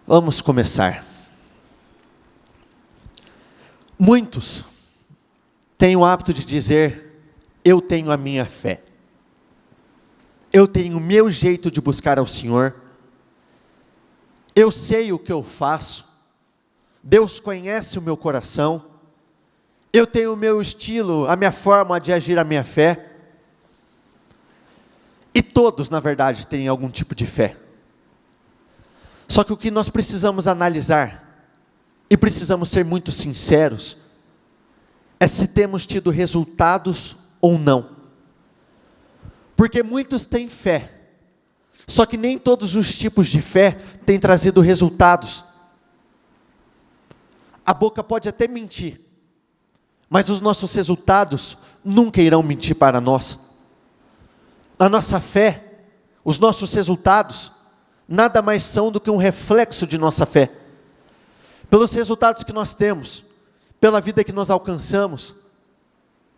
Vamos começar. Muitos têm o hábito de dizer: eu tenho a minha fé, eu tenho o meu jeito de buscar ao Senhor, eu sei o que eu faço, Deus conhece o meu coração, eu tenho o meu estilo, a minha forma de agir a minha fé. E todos, na verdade, têm algum tipo de fé. Só que o que nós precisamos analisar, e precisamos ser muito sinceros, é se temos tido resultados ou não. Porque muitos têm fé, só que nem todos os tipos de fé têm trazido resultados. A boca pode até mentir, mas os nossos resultados nunca irão mentir para nós. A nossa fé, os nossos resultados, nada mais são do que um reflexo de nossa fé. Pelos resultados que nós temos, pela vida que nós alcançamos,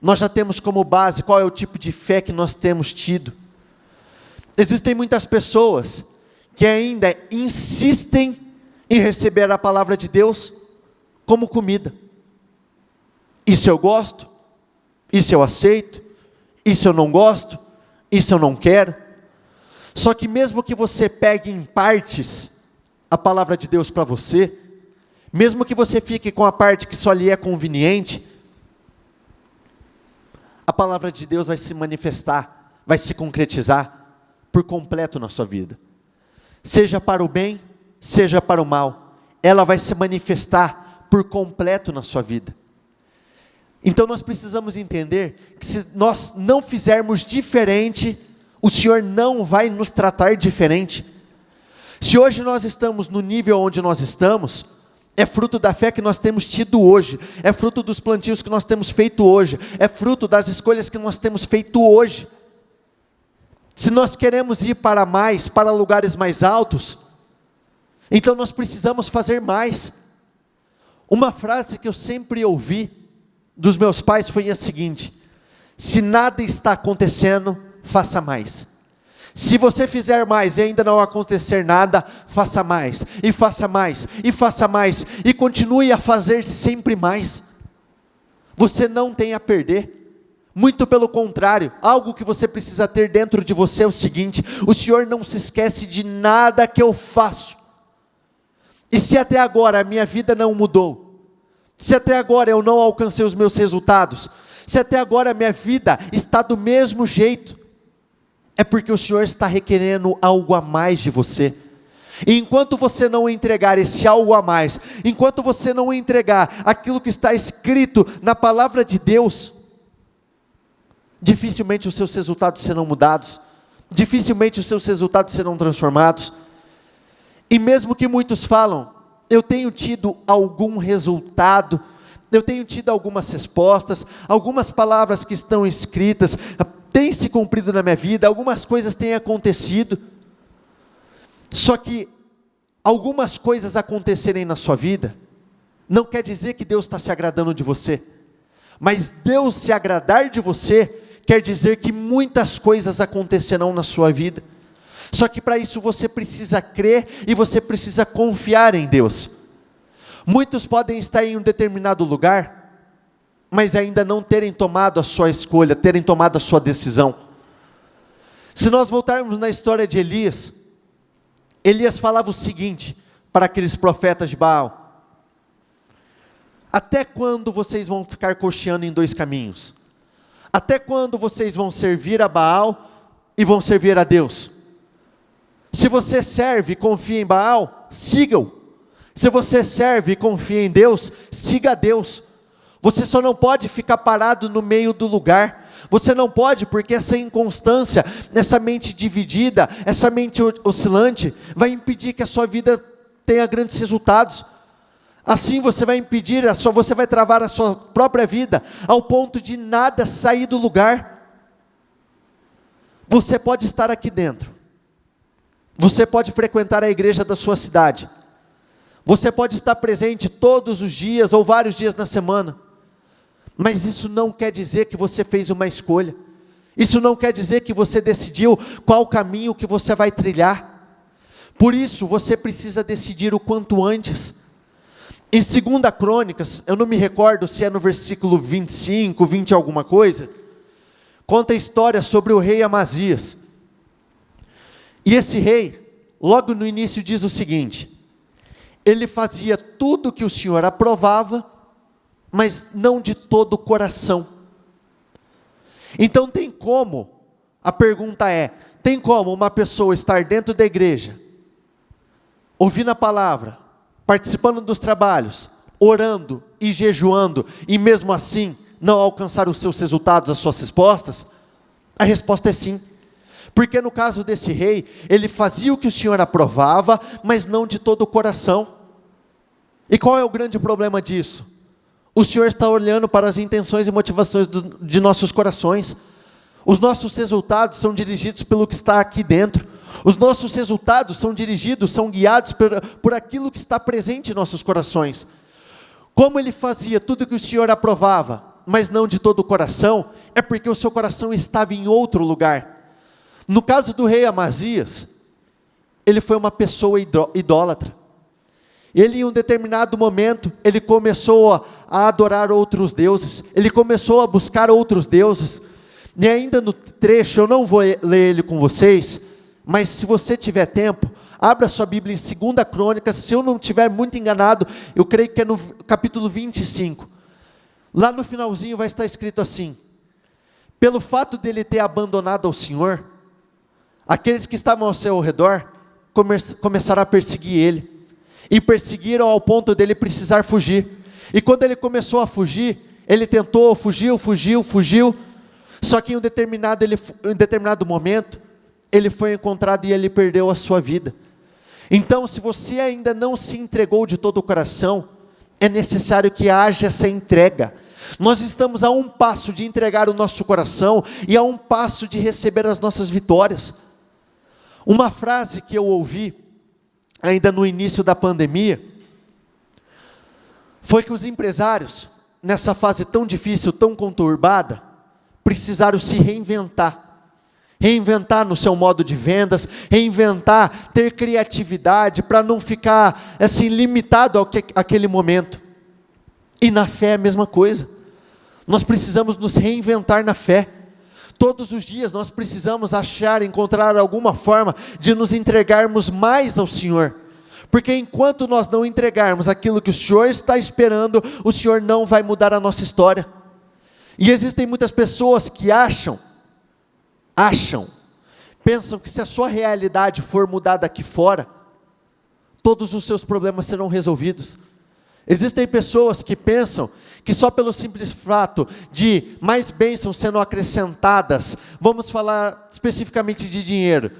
nós já temos como base qual é o tipo de fé que nós temos tido. Existem muitas pessoas que ainda insistem em receber a palavra de Deus como comida. Isso eu gosto, isso eu aceito, isso eu não gosto, isso eu não quero. Só que mesmo que você pegue em partes a palavra de Deus para você, mesmo que você fique com a parte que só lhe é conveniente, a palavra de Deus vai se manifestar, vai se concretizar por completo na sua vida. Seja para o bem, seja para o mal, ela vai se manifestar por completo na sua vida. Então nós precisamos entender que se nós não fizermos diferente, o Senhor não vai nos tratar diferente. Se hoje nós estamos no nível onde nós estamos, é fruto da fé que nós temos tido hoje, é fruto dos plantios que nós temos feito hoje, é fruto das escolhas que nós temos feito hoje. Se nós queremos ir para mais, para lugares mais altos, então nós precisamos fazer mais. Uma frase que eu sempre ouvi dos meus pais foi a seguinte: se nada está acontecendo, faça mais. Se você fizer mais e ainda não acontecer nada, faça mais, e faça mais, e faça mais, e continue a fazer sempre mais. Você não tem a perder, muito pelo contrário, algo que você precisa ter dentro de você é o seguinte: o Senhor não se esquece de nada que eu faço. E se até agora a minha vida não mudou, se até agora eu não alcancei os meus resultados, se até agora a minha vida está do mesmo jeito, é porque o Senhor está requerendo algo a mais de você. E enquanto você não entregar esse algo a mais, enquanto você não entregar aquilo que está escrito na palavra de Deus, dificilmente os seus resultados serão mudados, dificilmente os seus resultados serão transformados. E mesmo que muitos falam: eu tenho tido algum resultado, eu tenho tido algumas respostas, algumas palavras que estão escritas, têm se cumprido na minha vida, algumas coisas têm acontecido. Só que algumas coisas acontecerem na sua vida, não quer dizer que Deus está se agradando de você, mas Deus se agradar de você, quer dizer que muitas coisas acontecerão na sua vida. Só que para isso você precisa crer e você precisa confiar em Deus. Muitos podem estar em um determinado lugar, mas ainda não terem tomado a sua escolha, terem tomado a sua decisão. Se nós voltarmos na história de Elias, Elias falava o seguinte para aqueles profetas de Baal: até quando vocês vão ficar cocheando em dois caminhos? Até quando vocês vão servir a Baal e vão servir a Deus? Se você serve e confia em Baal, siga-o. Se você serve e confia em Deus, siga a Deus. Você só não pode ficar parado no meio do lugar. Você não pode, porque essa inconstância, essa mente dividida, essa mente oscilante, vai impedir que a sua vida tenha grandes resultados. Assim você vai impedir, você vai travar a sua própria vida, ao ponto de nada sair do lugar. Você pode estar aqui dentro. Você pode frequentar a igreja da sua cidade. Você pode estar presente todos os dias ou vários dias na semana. Mas isso não quer dizer que você fez uma escolha. Isso não quer dizer que você decidiu qual caminho que você vai trilhar. Por isso, você precisa decidir o quanto antes. Em 2 Crônicas, eu não me recordo se é no versículo 25, 20 alguma coisa, conta a história sobre o rei Amazias. E esse rei, logo no início diz o seguinte: ele fazia tudo que o Senhor aprovava, mas não de todo o coração. Então a pergunta é, tem como uma pessoa estar dentro da igreja, ouvindo a palavra, participando dos trabalhos, orando e jejuando, e mesmo assim não alcançar os seus resultados, as suas respostas? A resposta é sim. Porque no caso desse rei, ele fazia o que o Senhor aprovava, mas não de todo o coração. E qual é o grande problema disso? O Senhor está olhando para as intenções e motivações de nossos corações. Os nossos resultados são dirigidos pelo que está aqui dentro. Os nossos resultados são guiados por aquilo que está presente em nossos corações. Como ele fazia tudo que o Senhor aprovava, mas não de todo o coração, é porque o seu coração estava em outro lugar. No caso do rei Amazias, ele foi uma pessoa idólatra. Ele, em um determinado momento, ele começou a adorar outros deuses, ele começou a buscar outros deuses. E ainda no trecho, eu não vou ler ele com vocês, mas se você tiver tempo, abra sua Bíblia em 2 Crônicas, se eu não estiver muito enganado, eu creio que é no capítulo 25. Lá no finalzinho vai estar escrito assim: pelo fato dele ter abandonado ao Senhor, aqueles que estavam ao seu redor começaram a perseguir ele, e perseguiram ao ponto dele precisar fugir. E quando ele começou a fugir, ele tentou, fugiu, só que em um determinado momento, ele foi encontrado e ele perdeu a sua vida. Então, se você ainda não se entregou de todo o coração, é necessário que haja essa entrega. Nós estamos a um passo de entregar o nosso coração, e a um passo de receber as nossas vitórias. Uma frase que eu ouvi, ainda no início da pandemia, foi que os empresários, nessa fase tão difícil, tão conturbada, precisaram se reinventar no seu modo de vendas, reinventar, ter criatividade, para não ficar assim limitado àquele momento. E na fé é a mesma coisa, nós precisamos nos reinventar na fé. Todos os dias nós precisamos encontrar alguma forma de nos entregarmos mais ao Senhor, porque enquanto nós não entregarmos aquilo que o Senhor está esperando, o Senhor não vai mudar a nossa história. E existem muitas pessoas que pensam que se a sua realidade for mudada aqui fora, todos os seus problemas serão resolvidos. Existem pessoas que pensam que só pelo simples fato de mais bênçãos sendo acrescentadas, vamos falar especificamente de dinheiro,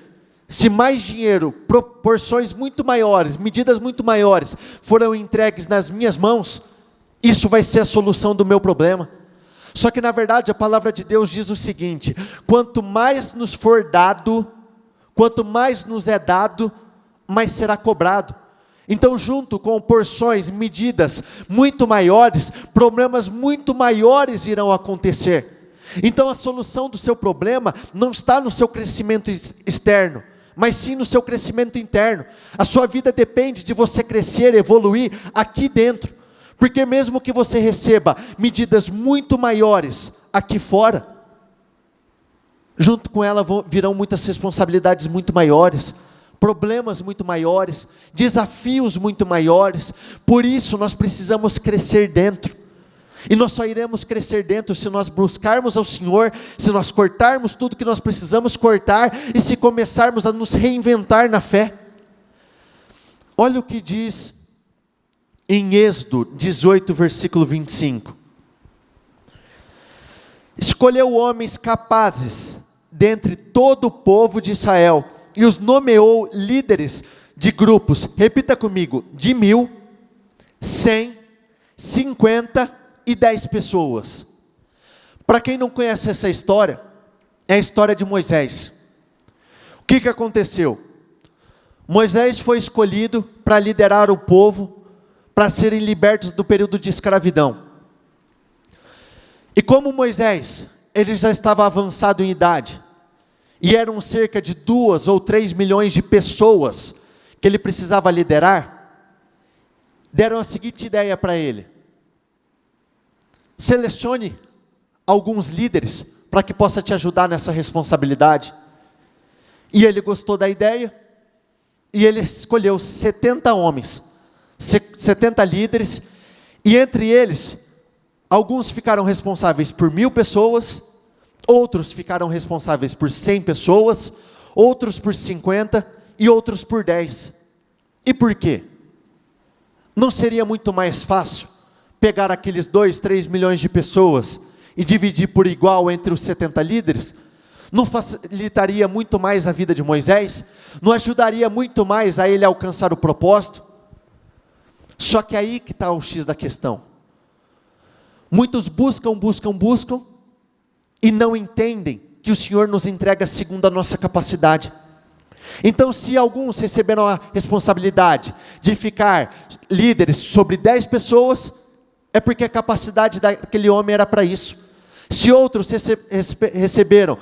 se mais dinheiro, proporções muito maiores, medidas muito maiores, foram entregues nas minhas mãos, isso vai ser a solução do meu problema. Só que na verdade a palavra de Deus diz o seguinte: quanto mais nos for dado, quanto mais nos é dado, mais será cobrado. Então, junto com porções, medidas muito maiores, problemas muito maiores irão acontecer. Então a solução do seu problema não está no seu crescimento externo, mas sim no seu crescimento interno. A sua vida depende de você crescer, evoluir aqui dentro, porque mesmo que você receba medidas muito maiores aqui fora, junto com ela virão muitas responsabilidades muito maiores, problemas muito maiores, desafios muito maiores. Por isso nós precisamos crescer dentro, e nós só iremos crescer dentro se nós buscarmos ao Senhor, se nós cortarmos tudo que nós precisamos cortar, e se começarmos a nos reinventar na fé. Olha o que diz em Êxodo 18, versículo 25. Escolheu homens capazes dentre todo o povo de Israel, e os nomeou líderes de grupos, repita comigo, de 1.000, 100, 50 e 10 pessoas. Para quem não conhece essa história, é a história de Moisés. O que aconteceu? Moisés foi escolhido para liderar o povo, para serem libertos do período de escravidão. E como Moisés, ele já estava avançado em idade, e eram cerca de 2 ou 3 milhões de pessoas que ele precisava liderar, deram a seguinte ideia para ele: selecione alguns líderes para que possa te ajudar nessa responsabilidade. E ele gostou da ideia, e ele escolheu 70 homens, 70 líderes, e entre eles, alguns ficaram responsáveis por 1000 pessoas, outros ficaram responsáveis por 100 pessoas, outros por 50 e outros por 10. E por quê? Não seria muito mais fácil pegar aqueles 2, 3 milhões de pessoas e dividir por igual entre os 70 líderes? Não facilitaria muito mais a vida de Moisés? Não ajudaria muito mais a ele alcançar o propósito? Só que aí que está o X da questão. Muitos buscam e não entendem que o Senhor nos entrega segundo a nossa capacidade. Então, se alguns receberam a responsabilidade de ficar líderes sobre 10 pessoas, é porque a capacidade daquele homem era para isso. Se outros receberam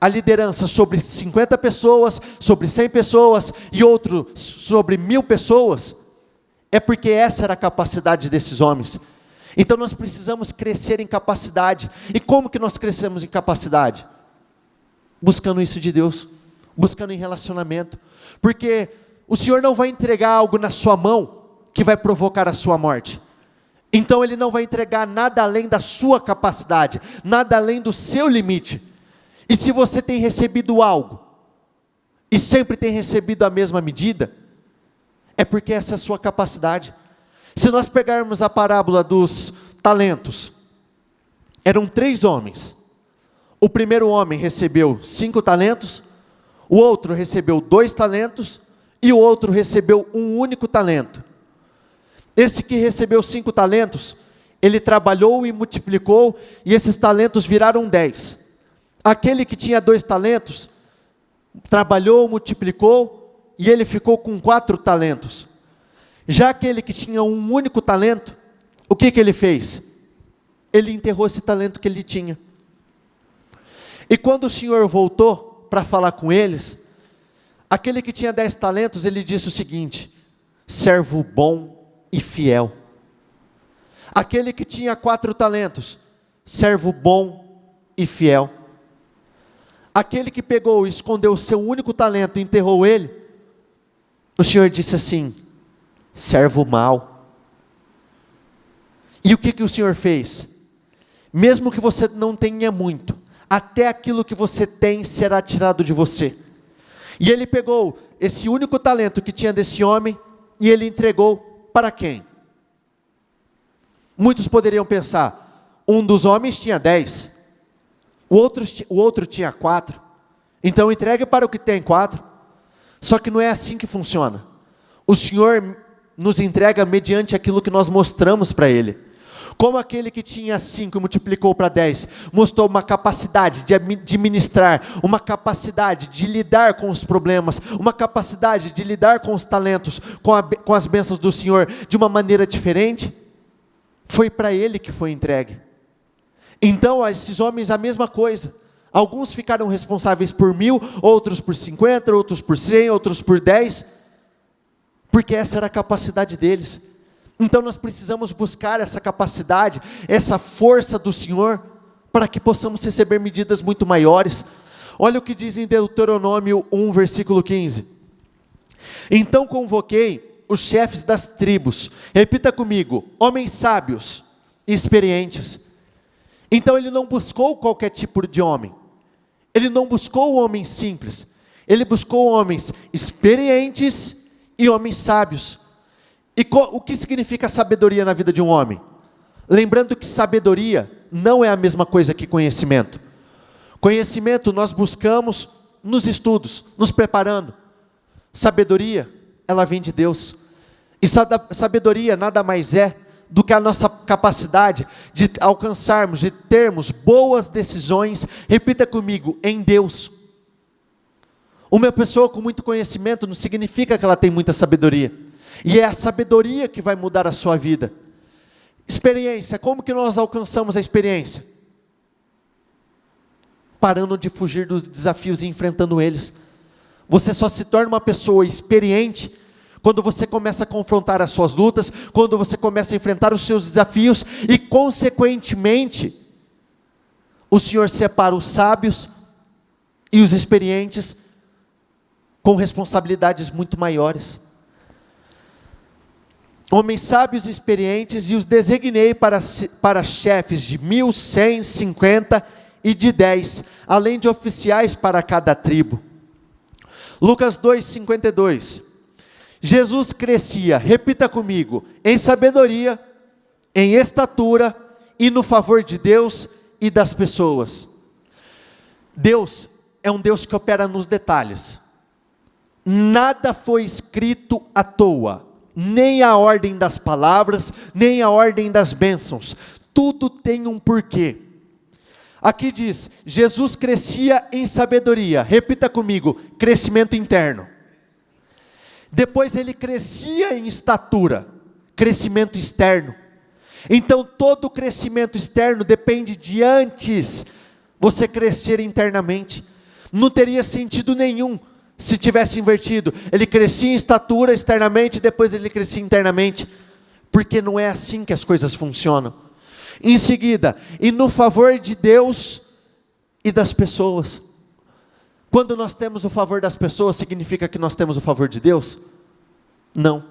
a liderança sobre 50 pessoas, sobre 100 pessoas, e outro sobre 1000 pessoas, é porque essa era a capacidade desses homens. Então nós precisamos crescer em capacidade. E como que nós crescemos em capacidade? Buscando isso de Deus, buscando em relacionamento. Porque o Senhor não vai entregar algo na sua mão que vai provocar a sua morte. Então Ele não vai entregar nada além da sua capacidade, nada além do seu limite. E se você tem recebido algo, e sempre tem recebido a mesma medida, é porque essa é a sua capacidade. Se nós pegarmos a parábola dos talentos, eram 3 homens. O primeiro homem recebeu 5 talentos, o outro recebeu 2 talentos, e o outro recebeu um único talento. Esse que recebeu 5 talentos, ele trabalhou e multiplicou, e esses talentos viraram 10. Aquele que tinha 2 talentos, trabalhou, multiplicou, e ele ficou com 4 talentos. Já aquele que tinha um único talento, o que ele fez? Ele enterrou esse talento que ele tinha. E quando o Senhor voltou para falar com eles, aquele que tinha 10 talentos, ele disse o seguinte: servo bom e fiel. Aquele que tinha 4 talentos, servo bom e fiel. Aquele que pegou e escondeu o seu único talento e enterrou ele, o Senhor disse assim: servo mau. E o que o Senhor fez? Mesmo que você não tenha muito, até aquilo que você tem será tirado de você. E ele pegou esse único talento que tinha desse homem, e ele entregou para quem? Muitos poderiam pensar, um dos homens tinha 10, o outro tinha 4, então entregue para o que tem 4. Só que não é assim que funciona. O Senhor nos entrega mediante aquilo que nós mostramos para Ele. Como aquele que tinha 5 e multiplicou para 10, mostrou uma capacidade de ministrar, uma capacidade de lidar com os problemas, uma capacidade de lidar com os talentos, com as bênçãos do Senhor, de uma maneira diferente, foi para ele que foi entregue. Então, a esses homens a mesma coisa. Alguns ficaram responsáveis por 1000, outros por 50, outros por 100, outros por 10, porque essa era a capacidade deles. Então nós precisamos buscar essa capacidade, essa força do Senhor, para que possamos receber medidas muito maiores. Olha o que diz em Deuteronômio 1, versículo 15. Então convoquei os chefes das tribos, repita comigo, homens sábios e experientes. Então ele não buscou qualquer tipo de homem, ele não buscou homens simples, ele buscou homens experientes e homens sábios. E o que significa sabedoria na vida de um homem? Lembrando que sabedoria não é a mesma coisa que conhecimento. Conhecimento nós buscamos nos estudos, nos preparando. Sabedoria, ela vem de Deus. E sabedoria nada mais é do que a nossa capacidade de alcançarmos, de termos boas decisões, repita comigo, em Deus. Uma pessoa com muito conhecimento não significa que ela tem muita sabedoria. E é a sabedoria que vai mudar a sua vida. Experiência, como que nós alcançamos a experiência? Parando de fugir dos desafios e enfrentando eles. Você só se torna uma pessoa experiente quando você começa a confrontar as suas lutas, quando você começa a enfrentar os seus desafios, e consequentemente, o Senhor separa os sábios e os experientes com responsabilidades muito maiores. Homens sábios e experientes, e os designei para chefes de 1.000, 100, 50 e de 10, além de oficiais para cada tribo. Lucas 2:52. Jesus crescia, repita comigo, em sabedoria, em estatura e no favor de Deus e das pessoas. Deus é um Deus que opera nos detalhes. Nada foi escrito à toa, nem a ordem das palavras, nem a ordem das bênçãos. Tudo tem um porquê. Aqui diz, Jesus crescia em sabedoria. Repita comigo, crescimento interno. Depois ele crescia em estatura, crescimento externo. Então todo crescimento externo depende de antes você crescer internamente. Não teria sentido nenhum se tivesse invertido. Ele crescia em estatura externamente, depois ele crescia internamente. Porque não é assim que as coisas funcionam. Em seguida, e no favor de Deus e das pessoas. Quando nós temos o favor das pessoas, significa que nós temos o favor de Deus? Não.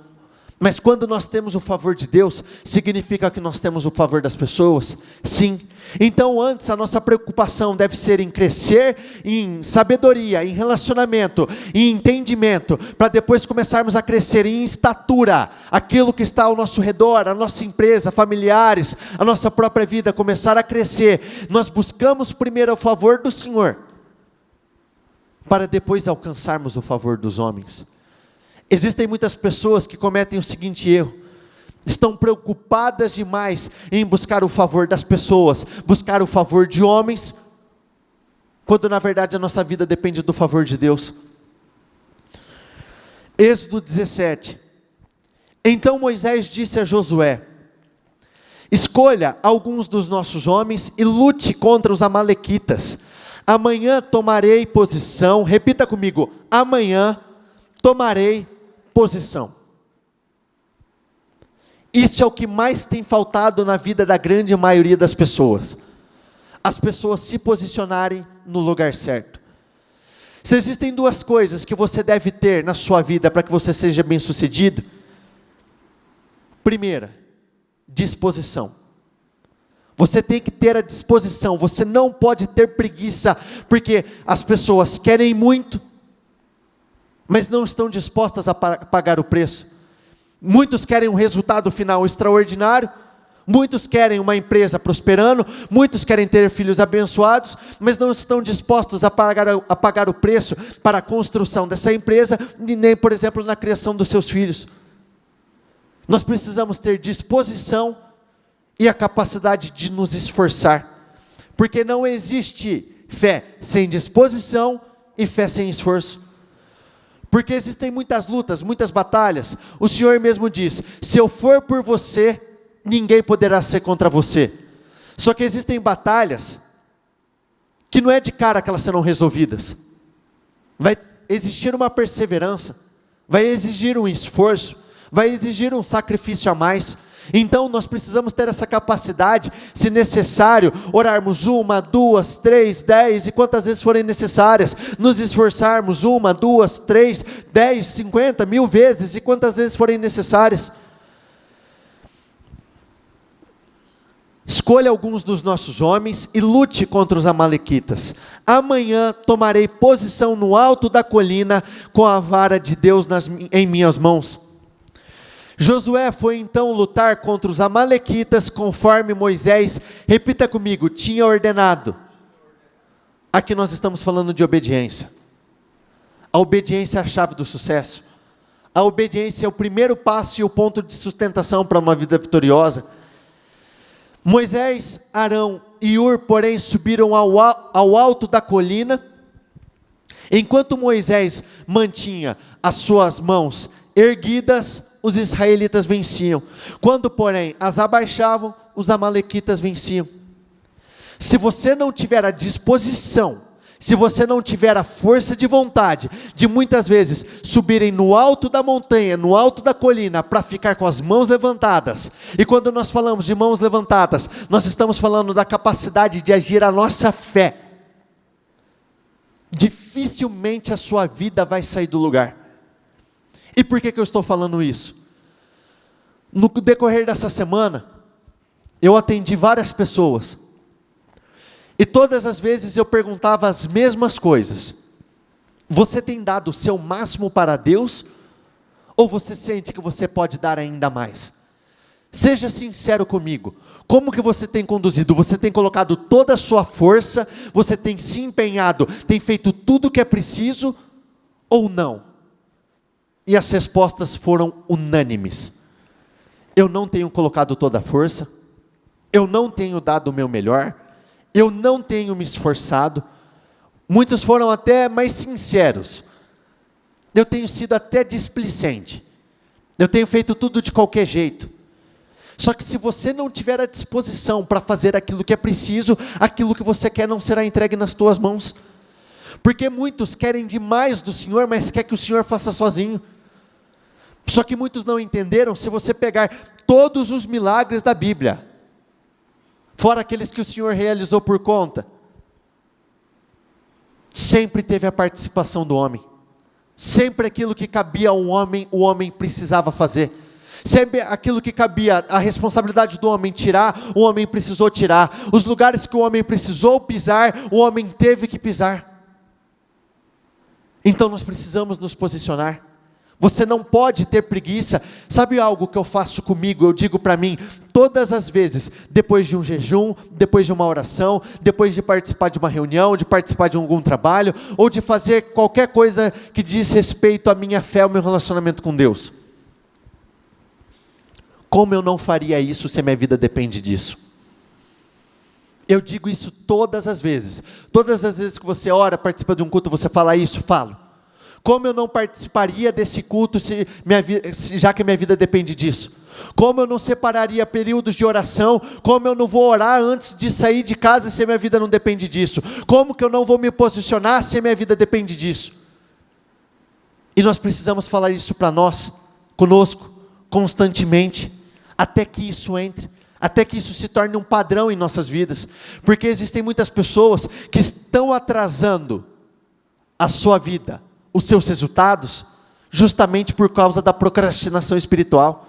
Mas quando nós temos o favor de Deus, significa que nós temos o favor das pessoas? Sim. Então antes a nossa preocupação deve ser em crescer em sabedoria, em relacionamento, em entendimento, para depois começarmos a crescer em estatura, aquilo que está ao nosso redor, a nossa empresa, familiares, a nossa própria vida, começar a crescer. Nós buscamos primeiro o favor do Senhor, para depois alcançarmos o favor dos homens. Existem muitas pessoas que cometem o seguinte erro: estão preocupadas demais em buscar o favor das pessoas, buscar o favor de homens, quando na verdade a nossa vida depende do favor de Deus. Êxodo 17. Então Moisés disse a Josué: escolha alguns dos nossos homens e lute contra os amalequitas. Amanhã tomarei posição. Repita comigo: amanhã tomarei posição. Isso é o que mais tem faltado na vida da grande maioria das pessoas. As pessoas se posicionarem no lugar certo. Se existem duas coisas que você deve ter na sua vida para que você seja bem sucedido. Primeira, disposição. Você tem que ter a disposição, você não pode ter preguiça, porque as pessoas querem muito, mas não estão dispostas a pagar o preço. Muitos querem um resultado final extraordinário, muitos querem uma empresa prosperando, muitos querem ter filhos abençoados, mas não estão dispostos a pagar o preço para a construção dessa empresa, nem, por exemplo, na criação dos seus filhos. Nós precisamos ter disposição e a capacidade de nos esforçar, porque não existe fé sem disposição e fé sem esforço. Porque existem muitas lutas, muitas batalhas. O Senhor mesmo diz: se eu for por você, ninguém poderá ser contra você. Só que existem batalhas que não é de cara que elas serão resolvidas. Vai existir uma perseverança, vai exigir um esforço, vai exigir um sacrifício a mais. Então nós precisamos ter essa capacidade, se necessário, orarmos 1, 2, 3, 10 e quantas vezes forem necessárias, nos esforçarmos 1, 2, 3, 10, 50, 1000 vezes e quantas vezes forem necessárias. Escolha alguns dos nossos homens e lute contra os amalequitas. Amanhã tomarei posição no alto da colina com a vara de Deus em minhas mãos. Josué foi então lutar contra os amalequitas conforme Moisés, repita comigo, tinha ordenado. Aqui nós estamos falando de obediência. A obediência é a chave do sucesso. A obediência é o primeiro passo e o ponto de sustentação para uma vida vitoriosa. Moisés, Arão e Ur, porém, subiram ao alto da colina, enquanto Moisés mantinha as suas mãos erguidas, os israelitas venciam. Quando, porém, as abaixavam, os amalequitas venciam. Se você não tiver a disposição, se você não tiver a força de vontade, de muitas vezes subirem no alto da montanha, no alto da colina, para ficar com as mãos levantadas, e quando nós falamos de mãos levantadas, nós estamos falando da capacidade de agir a nossa fé, dificilmente a sua vida vai sair do lugar. E por que eu estou falando isso? No decorrer dessa semana, eu atendi várias pessoas, e todas as vezes eu perguntava as mesmas coisas. Você tem dado o seu máximo para Deus? Ou você sente que você pode dar ainda mais? Seja sincero comigo. Como que você tem conduzido? Você tem colocado toda a sua força? Você tem se empenhado? Tem feito tudo o que é preciso? Ou não? E as respostas foram unânimes. Eu não tenho colocado toda a força. Eu não tenho dado o meu melhor. Eu não tenho me esforçado. Muitos foram até mais sinceros. Eu tenho sido até displicente. Eu tenho feito tudo de qualquer jeito. Só que se você não tiver a disposição para fazer aquilo que é preciso, aquilo que você quer não será entregue nas tuas mãos. Porque muitos querem demais do Senhor, mas quer que o Senhor faça sozinho. Só que muitos não entenderam, se você pegar todos os milagres da Bíblia, fora aqueles que o Senhor realizou por conta, sempre teve a participação do homem. Sempre aquilo que cabia ao homem, o homem precisava fazer. Sempre aquilo que cabia, a responsabilidade do homem tirar, o homem precisou tirar. Os lugares que o homem precisou pisar, o homem teve que pisar. Então nós precisamos nos posicionar. Você não pode ter preguiça. Sabe algo que eu faço comigo? Eu digo para mim, todas as vezes, depois de um jejum, depois de uma oração, depois de participar de uma reunião, de participar de algum trabalho, ou de fazer qualquer coisa que diz respeito à minha fé, ao meu relacionamento com Deus. Como eu não faria isso se a minha vida depende disso? Eu digo isso todas as vezes. Todas as vezes que você ora, participa de um culto, você fala isso? Falo. Como eu não participaria desse culto já que minha vida depende disso? Como eu não separaria períodos de oração? Como eu não vou orar antes de sair de casa se a minha vida não depende disso? Como que eu não vou me posicionar se a minha vida depende disso? E nós precisamos falar isso para nós, conosco, constantemente, até que isso entre, até que isso se torne um padrão em nossas vidas, porque existem muitas pessoas que estão atrasando a sua vida, os seus resultados, justamente por causa da procrastinação espiritual.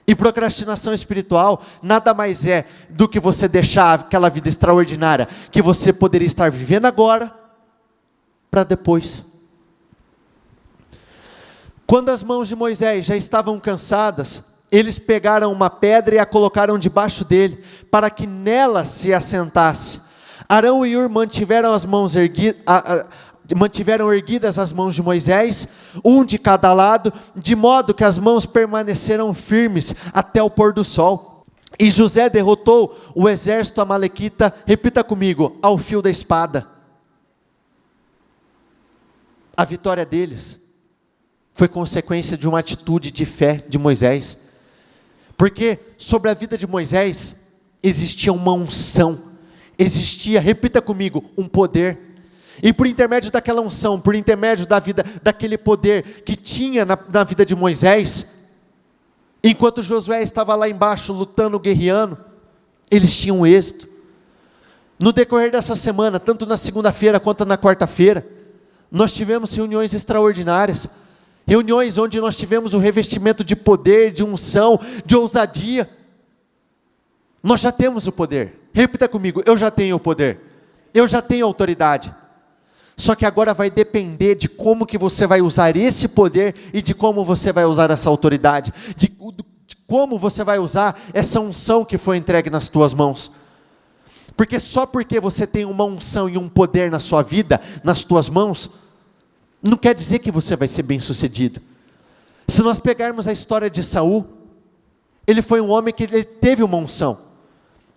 E procrastinação espiritual nada mais é do que você deixar aquela vida extraordinária que você poderia estar vivendo agora, para depois. Quando as mãos de Moisés já estavam cansadas, eles pegaram uma pedra e a colocaram debaixo dele, para que nela se assentasse. Arão e Hur mantiveram erguidas as mãos de Moisés, um de cada lado, de modo que as mãos permaneceram firmes até o pôr do sol. E José derrotou o exército amalequita, repita comigo, ao fio da espada. A vitória deles foi consequência de uma atitude de fé de Moisés. Porque sobre a vida de Moisés existia uma unção, existia, repita comigo, um poder. E por intermédio daquela unção, por intermédio da vida, daquele poder que tinha na vida de Moisés, enquanto Josué estava lá embaixo lutando, guerreando, eles tinham êxito. No decorrer dessa semana, tanto na segunda-feira quanto na quarta-feira, nós tivemos reuniões extraordinárias, reuniões onde nós tivemos o revestimento de poder, de unção, de ousadia. Nós já temos o poder, repita comigo, eu já tenho o poder, eu já tenho autoridade. Só que agora vai depender de como que você vai usar esse poder e de como você vai usar essa autoridade, de como você vai usar essa unção que foi entregue nas tuas mãos. Porque só porque você tem uma unção e um poder na sua vida, nas tuas mãos, não quer dizer que você vai ser bem sucedido. Se nós pegarmos a história de Saul, ele foi um homem que ele teve uma unção,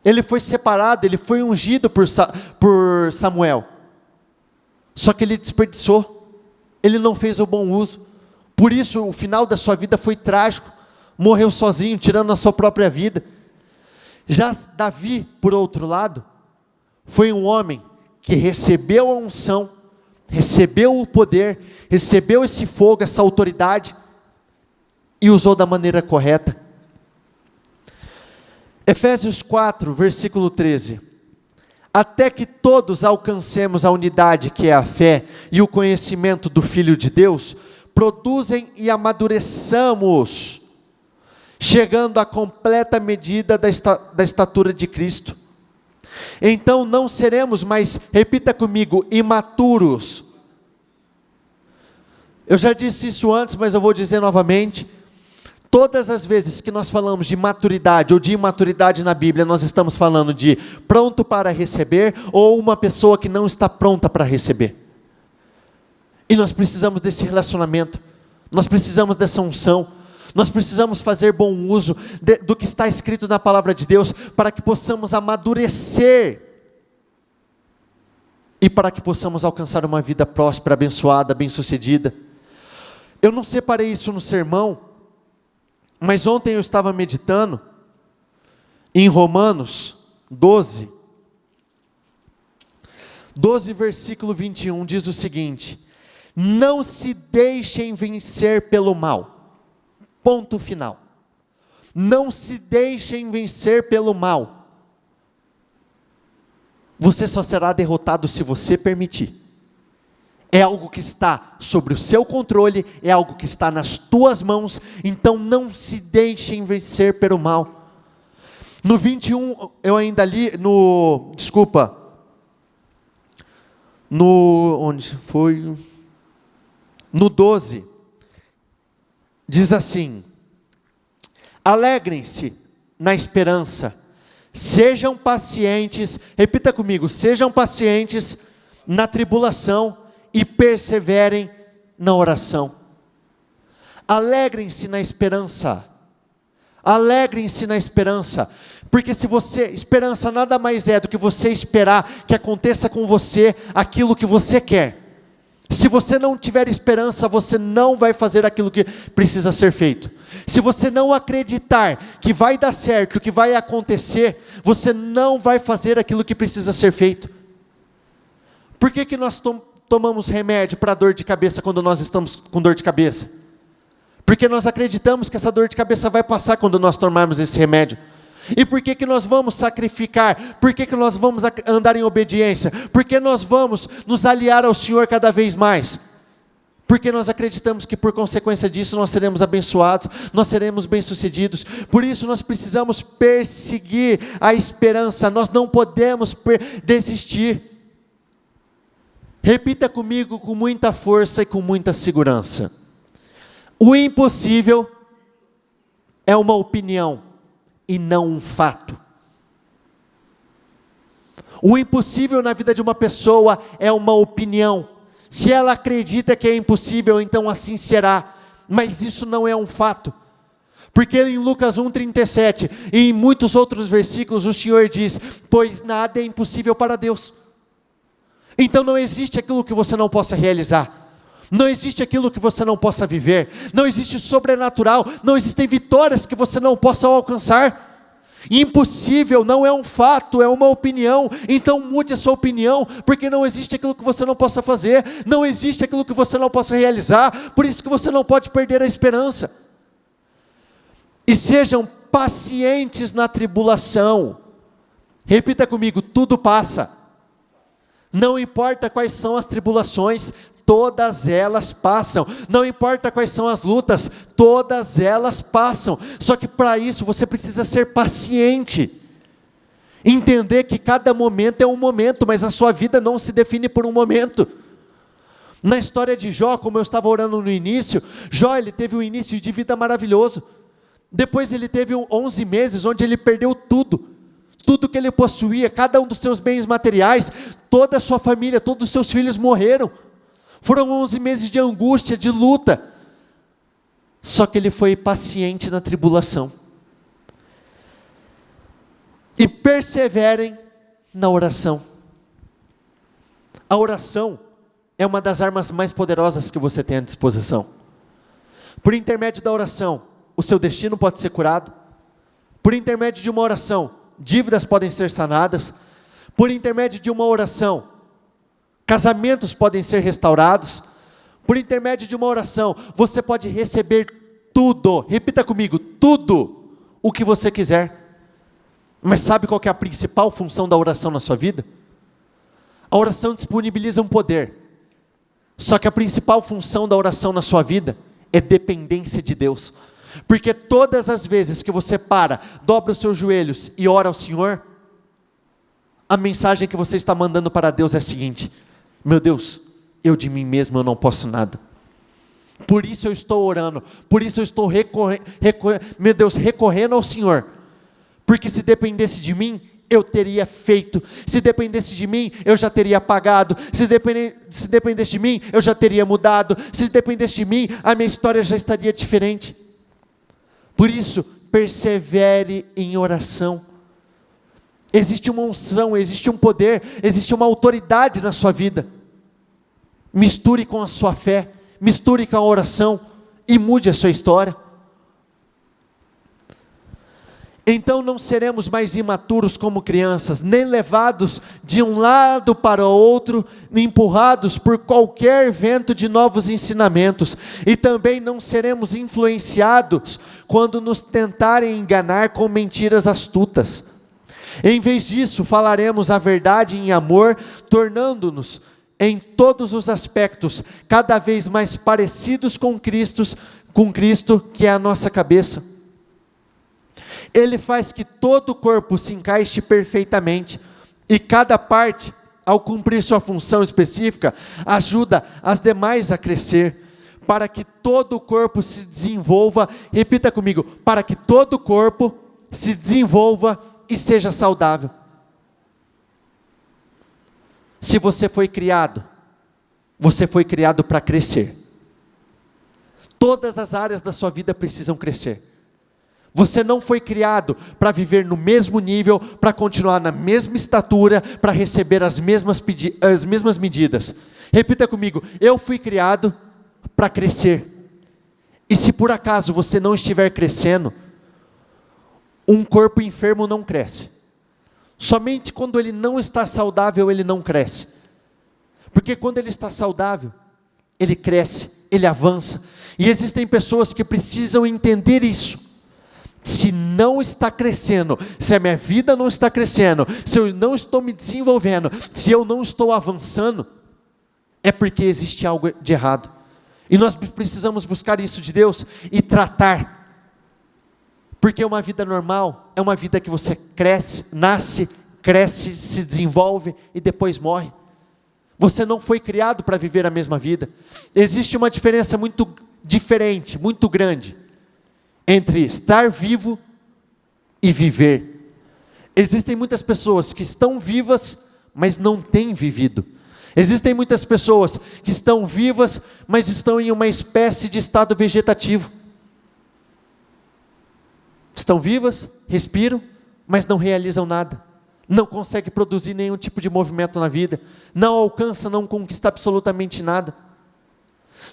ele foi separado, ele foi ungido por Samuel, só que ele desperdiçou, ele não fez o bom uso, por isso o final da sua vida foi trágico, morreu sozinho, tirando a sua própria vida. Já Davi, por outro lado, foi um homem que recebeu a unção, recebeu o poder, recebeu esse fogo, essa autoridade, e usou da maneira correta. Efésios 4, versículo 13. Até que todos alcancemos a unidade que é a fé e o conhecimento do Filho de Deus, produzem e amadureçamos, chegando à completa medida da estatura de Cristo. Então não seremos mais, repita comigo, imaturos. Eu já disse isso antes, mas eu vou dizer novamente. Todas as vezes que nós falamos de maturidade ou de imaturidade na Bíblia, nós estamos falando de pronto para receber ou uma pessoa que não está pronta para receber. E nós precisamos desse relacionamento, nós precisamos dessa unção, nós precisamos fazer bom uso do que está escrito na palavra de Deus, para que possamos amadurecer, e para que possamos alcançar uma vida próspera, abençoada, bem-sucedida. Eu não separei isso no sermão, mas ontem eu estava meditando em Romanos 12, versículo 21, diz o seguinte: não se deixem vencer pelo mal, ponto final, não se deixem vencer pelo mal, você só será derrotado se você permitir. É algo que está sobre o seu controle, é algo que está nas tuas mãos, então não se deixem vencer pelo mal. No 21, eu ainda li, onde foi? No 12, diz assim: alegrem-se na esperança, sejam pacientes, repita comigo, sejam pacientes na tribulação, e perseverem na oração. Alegrem-se na esperança. Alegrem-se na esperança. Porque esperança nada mais é do que você esperar que aconteça com você aquilo que você quer. Se você não tiver esperança, você não vai fazer aquilo que precisa ser feito. Se você não acreditar que vai dar certo, que vai acontecer, você não vai fazer aquilo que precisa ser feito. Por que nós tomamos remédio para dor de cabeça quando nós estamos com dor de cabeça? Porque nós acreditamos que essa dor de cabeça vai passar quando nós tomarmos esse remédio. E por que nós vamos sacrificar? Por que nós vamos andar em obediência? Porque nós vamos nos aliar ao Senhor cada vez mais? Porque nós acreditamos que por consequência disso nós seremos abençoados, nós seremos bem-sucedidos. Por isso nós precisamos perseguir a esperança, nós não podemos desistir. Repita comigo com muita força e com muita segurança: o impossível é uma opinião e não um fato. O impossível na vida de uma pessoa é uma opinião. Se ela acredita que é impossível, então assim será. Mas isso não é um fato. Porque em Lucas 1,37 e em muitos outros versículos o Senhor diz: pois nada é impossível para Deus. Então não existe aquilo que você não possa realizar, não existe aquilo que você não possa viver, não existe sobrenatural, não existem vitórias que você não possa alcançar. Impossível não é um fato, é uma opinião. Então mude a sua opinião, porque não existe aquilo que você não possa fazer, não existe aquilo que você não possa realizar, por isso que você não pode perder a esperança. E sejam pacientes na tribulação. Repita comigo: tudo passa. Não importa quais são as tribulações, todas elas passam. Não importa quais são as lutas, todas elas passam. Só que para isso você precisa ser paciente. Entender que cada momento é um momento, mas a sua vida não se define por um momento. Na história de Jó, como eu estava orando no início, Jó ele teve um início de vida maravilhoso. Depois ele teve 11 meses onde ele perdeu tudo. Tudo que ele possuía, cada um dos seus bens materiais, toda a sua família, todos os seus filhos morreram. Foram 11 meses de angústia, de luta. Só que ele foi paciente na tribulação. E perseverem na oração. A oração é uma das armas mais poderosas que você tem à disposição. Por intermédio da oração, o seu destino pode ser curado. Por intermédio de uma oração, dívidas podem ser sanadas. Por intermédio de uma oração, Casamentos podem ser restaurados por intermédio de uma oração. Você pode receber tudo, repita comigo, tudo o que você quiser. Mas sabe qual que é a principal função da oração na sua vida? A oração disponibiliza um poder. Só que a principal função da oração na sua vida é dependência de Deus. Porque todas as vezes que você para, dobra os seus joelhos e ora ao Senhor, a mensagem que você está mandando para Deus é a seguinte: meu Deus, eu de mim mesmo eu não posso nada. Por isso eu estou orando, por isso eu estou recorrendo ao Senhor. Porque se dependesse de mim, eu teria feito. Se dependesse de mim, eu já teria pagado. Se dependesse de mim, eu já teria mudado. Se dependesse de mim, a minha história já estaria diferente. Por isso, persevere em oração. Existe uma unção, existe um poder, existe uma autoridade na sua vida. Misture com a sua fé, misture com a oração e mude a sua história. Então não seremos mais imaturos como crianças, nem levados de um lado para o outro, nem empurrados por qualquer vento de novos ensinamentos, e também não seremos influenciados quando nos tentarem enganar com mentiras astutas. Em vez disso, falaremos a verdade em amor, tornando-nos em todos os aspectos cada vez mais parecidos com Cristo, que é a nossa cabeça. Ele faz que todo o corpo se encaixe perfeitamente, e cada parte, ao cumprir sua função específica, ajuda as demais a crescer, para que todo o corpo se desenvolva, repita comigo, para que todo o corpo se desenvolva e seja saudável. Se você foi criado para crescer. Todas as áreas da sua vida precisam crescer. Você não foi criado para viver no mesmo nível, para continuar na mesma estatura, para receber as mesmas medidas. Repita comigo, eu fui criado para crescer. E se por acaso você não estiver crescendo, um corpo enfermo não cresce. Somente quando ele não está saudável, ele não cresce. Porque quando ele está saudável, ele cresce, ele avança. E existem pessoas que precisam entender isso. Se não está crescendo, se a minha vida não está crescendo, se eu não estou me desenvolvendo, se eu não estou avançando, é porque existe algo de errado. E nós precisamos buscar isso de Deus e tratar. Porque uma vida normal é uma vida que você cresce, nasce, cresce, se desenvolve e depois morre. Você não foi criado para viver a mesma vida. Existe uma diferença muito diferente, muito grande, entre estar vivo e viver. Existem muitas pessoas que estão vivas, mas não têm vivido. Existem muitas pessoas que estão vivas, mas estão em uma espécie de estado vegetativo. Estão vivas, respiram, mas não realizam nada. Não conseguem produzir nenhum tipo de movimento na vida. Não alcança, não conquista absolutamente nada.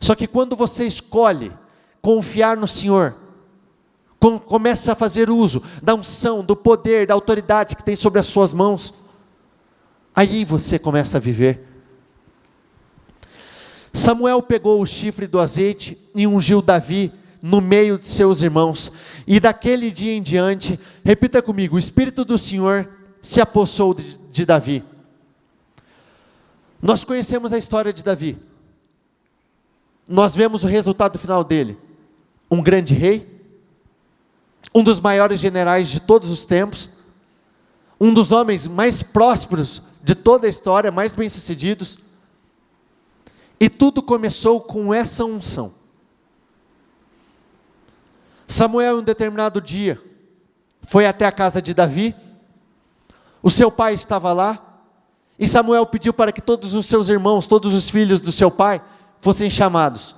Só que quando você escolhe confiar no Senhor, começa a fazer uso da unção, do poder, da autoridade que tem sobre as suas mãos, aí você começa a viver. Samuel pegou o chifre do azeite e ungiu Davi no meio de seus irmãos, e daquele dia em diante, repita comigo, o Espírito do Senhor se apossou de Davi. Nós conhecemos a história de Davi, nós vemos o resultado final dele, um grande rei, um dos maiores generais de todos os tempos, um dos homens mais prósperos de toda a história, mais bem-sucedidos, e tudo começou com essa unção. Samuel, em um determinado dia, foi até a casa de Davi, o seu pai estava lá, e Samuel pediu para que todos os seus irmãos, todos os filhos do seu pai, fossem chamados.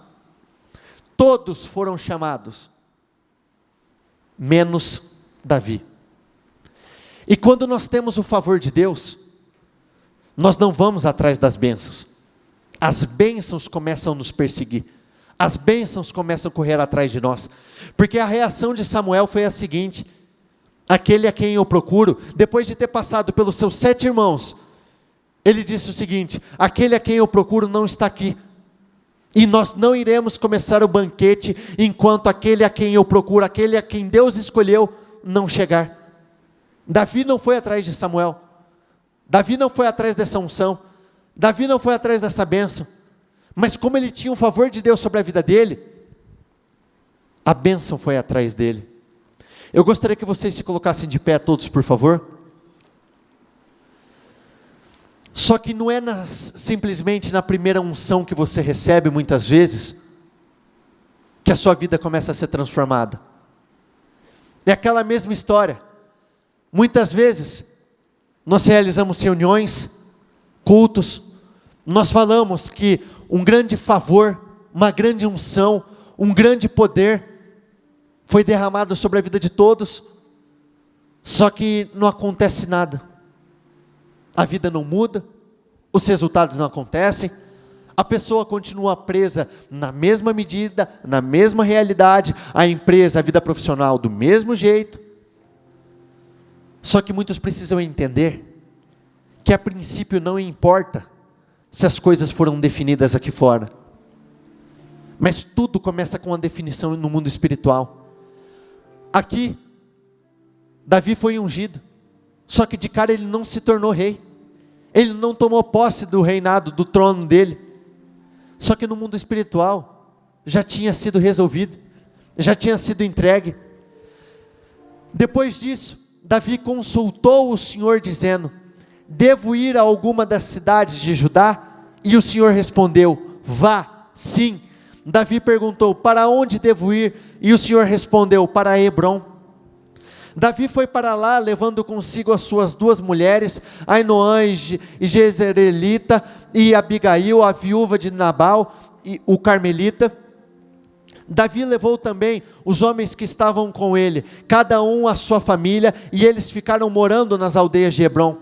Todos foram chamados, menos Davi. E quando nós temos o favor de Deus, nós não vamos atrás das bênçãos. As bênçãos começam a nos perseguir. As bênçãos começam a correr atrás de nós. Porque a reação de Samuel foi a seguinte: aquele a quem eu procuro, depois de ter passado pelos seus 7 irmãos, Ele disse o seguinte: aquele a quem eu procuro não está aqui, e nós não iremos começar o banquete enquanto aquele a quem eu procuro, aquele a quem Deus escolheu, não chegar. Davi não foi atrás de Samuel, Davi não foi atrás dessa unção, Davi não foi atrás dessa bênção, mas como ele tinha o favor de Deus sobre a vida dele, a bênção foi atrás dele. Eu gostaria que vocês se colocassem de pé todos, por favor. Só que não é simplesmente na primeira unção que você recebe muitas vezes, que a sua vida começa a ser transformada. É aquela mesma história. Muitas vezes, nós realizamos reuniões, cultos, nós falamos que um grande favor, uma grande unção, um grande poder foi derramado sobre a vida de todos, só que não acontece nada. A vida não muda, os resultados não acontecem, a pessoa continua presa na mesma medida, na mesma realidade, a empresa, a vida profissional do mesmo jeito. Só que muitos precisam entender que a princípio não importa se as coisas foram definidas aqui fora, mas tudo começa com a definição no mundo espiritual. Aqui, Davi foi ungido, só que de cara ele não se tornou rei, ele não tomou posse do reinado, do trono dele, só que no mundo espiritual, já tinha sido resolvido, já tinha sido entregue. Depois disso, Davi consultou o Senhor dizendo: devo ir a alguma das cidades de Judá? E o Senhor respondeu: vá, sim. Davi perguntou: para onde devo ir? E o Senhor respondeu: para Hebrom. Davi foi para lá, levando consigo as suas duas mulheres, Ainoã e Jezreelita, e Abigail, a viúva de Nabal, e o carmelita. Davi levou também os homens que estavam com ele, cada um a sua família, e eles ficaram morando nas aldeias de Hebrom.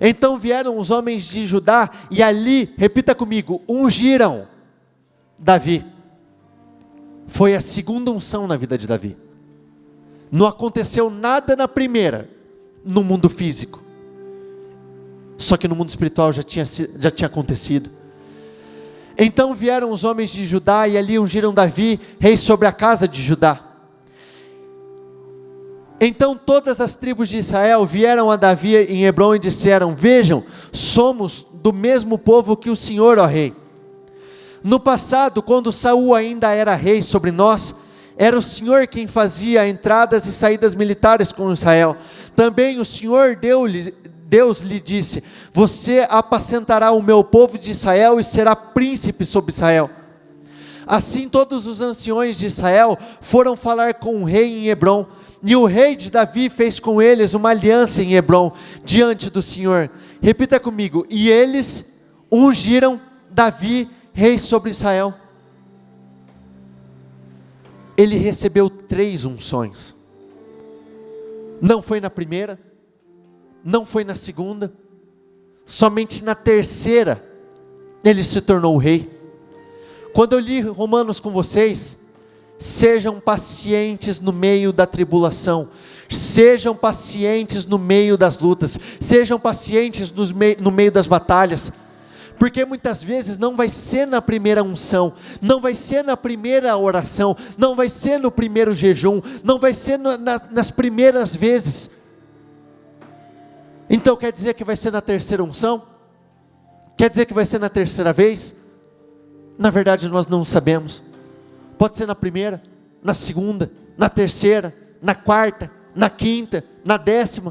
Então vieram os homens de Judá, e ali, repita comigo, ungiram Davi. Foi a segunda unção na vida de Davi. Não aconteceu nada na primeira, no mundo físico, só que no mundo espiritual já tinha acontecido. Então vieram os homens de Judá, e ali ungiram Davi, rei sobre a casa de Judá. Então todas as tribos de Israel vieram a Davi em Hebrom e disseram: vejam, somos do mesmo povo que o Senhor, ó rei. No passado, quando Saul ainda era rei sobre nós, era o Senhor quem fazia entradas e saídas militares com Israel. Também o Senhor Deus lhe disse: você apacentará o meu povo de Israel e será príncipe sobre Israel. Assim todos os anciões de Israel foram falar com o rei em Hebrom, e o rei de Davi fez com eles uma aliança em Hebrom, diante do Senhor. Repita comigo: e eles ungiram Davi rei sobre Israel. Ele recebeu 3 unções, não foi na primeira, não foi na segunda, somente na terceira, ele se tornou rei. Quando eu li Romanos com vocês, sejam pacientes no meio da tribulação, sejam pacientes no meio das lutas, sejam pacientes no meio das batalhas, porque muitas vezes não vai ser na primeira unção, não vai ser na primeira oração, não vai ser no primeiro jejum, não vai ser nas primeiras vezes. Então quer dizer que vai ser na terceira unção? Quer dizer que vai ser na terceira vez? Na verdade nós não sabemos. Pode ser na primeira, na segunda, na terceira, na quarta, na quinta, na 10ª.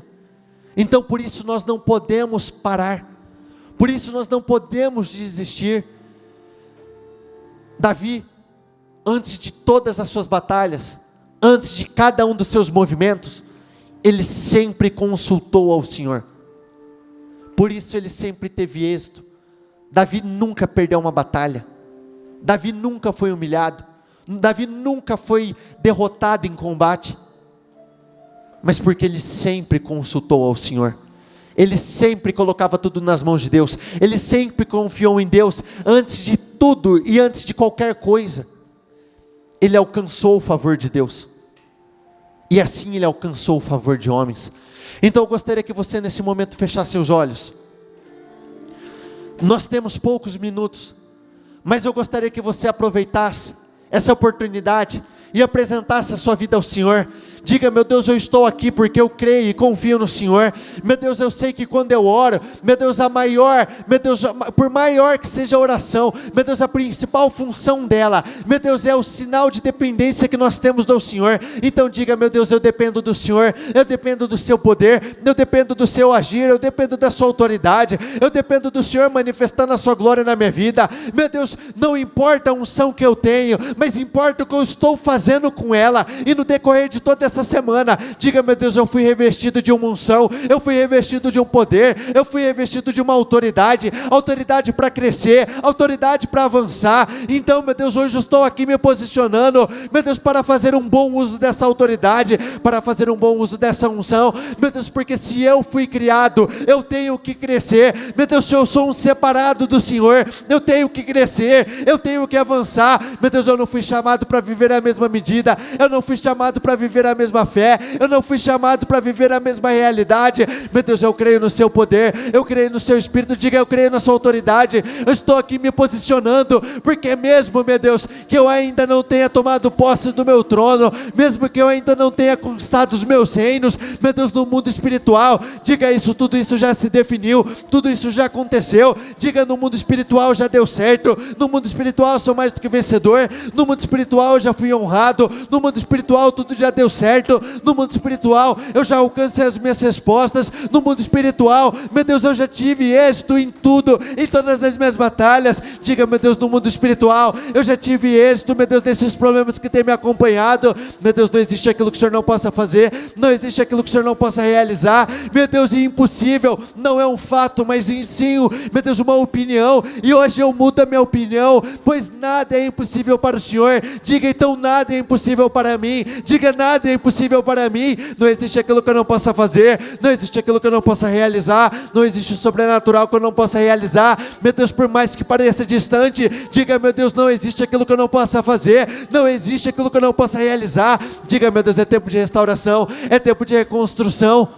Então por isso nós não podemos parar, por isso nós não podemos desistir. Davi, antes de todas as suas batalhas, antes de cada um dos seus movimentos, ele sempre consultou ao Senhor, por isso ele sempre teve êxito. Davi nunca perdeu uma batalha, Davi nunca foi humilhado, Davi nunca foi derrotado em combate, mas porque ele sempre consultou ao Senhor, ele sempre colocava tudo nas mãos de Deus, ele sempre confiou em Deus, antes de tudo e antes de qualquer coisa, ele alcançou o favor de Deus, e assim ele alcançou o favor de homens. Então eu gostaria que você nesse momento fechasse seus olhos, Nós temos poucos minutos, mas eu gostaria que você aproveitasse essa oportunidade e apresentasse a sua vida ao Senhor. Diga: meu Deus, eu estou aqui porque eu creio e confio no Senhor. Meu Deus, eu sei que quando eu oro, meu Deus, meu Deus, por maior que seja a oração, meu Deus, a principal função dela, meu Deus, é o sinal de dependência que nós temos do Senhor. Então diga: meu Deus, eu dependo do Senhor, eu dependo do seu poder, eu dependo do seu agir, eu dependo da sua autoridade, eu dependo do Senhor manifestando a sua glória na minha vida. Meu Deus, não importa a unção que eu tenho, mas importa o que eu estou fazendo com ela. E no decorrer de toda essa semana, diga: meu Deus, eu fui revestido de uma unção, eu fui revestido de um poder, eu fui revestido de uma autoridade para crescer, autoridade para avançar. Então, meu Deus, hoje eu estou aqui me posicionando, meu Deus, para fazer um bom uso dessa autoridade, para fazer um bom uso dessa unção, meu Deus, porque se eu fui criado, eu tenho que crescer. Meu Deus, se eu sou um separado do Senhor, eu tenho que crescer, eu tenho que avançar. Meu Deus, eu não fui chamado para viver a mesma medida, eu não fui chamado para viver a mesma fé, eu não fui chamado para viver a mesma realidade. Meu Deus, eu creio no seu poder, eu creio no seu Espírito. Diga: eu creio na sua autoridade, eu estou aqui me posicionando, porque mesmo, meu Deus, que eu ainda não tenha tomado posse do meu trono, mesmo que eu ainda não tenha conquistado os meus reinos, meu Deus, no mundo espiritual, diga isso, tudo isso já se definiu, tudo isso já aconteceu. Diga: no mundo espiritual já deu certo, no mundo espiritual eu sou mais do que vencedor, no mundo espiritual eu já fui honrado, no mundo espiritual tudo já deu certo, no mundo espiritual eu já alcancei as minhas respostas, no mundo espiritual, meu Deus, eu já tive êxito em tudo, em todas as minhas batalhas. Diga: meu Deus, no mundo espiritual eu já tive êxito, meu Deus, desses problemas que tem me acompanhado. Meu Deus, não existe aquilo que o Senhor não possa fazer, não existe aquilo que o Senhor não possa realizar. Meu Deus, e impossível não é um fato, mas sim, meu Deus, uma opinião. E hoje eu mudo a minha opinião, pois nada é impossível para o Senhor. Diga então: nada é impossível para mim. Diga: nada é impossível para mim. Não existe aquilo que eu não possa fazer, não existe aquilo que eu não possa realizar, não existe o sobrenatural que eu não possa realizar. Meu Deus, por mais que pareça distante, diga: meu Deus, não existe aquilo que eu não possa fazer, não existe aquilo que eu não possa realizar. Diga: meu Deus, é tempo de restauração, é tempo de reconstrução.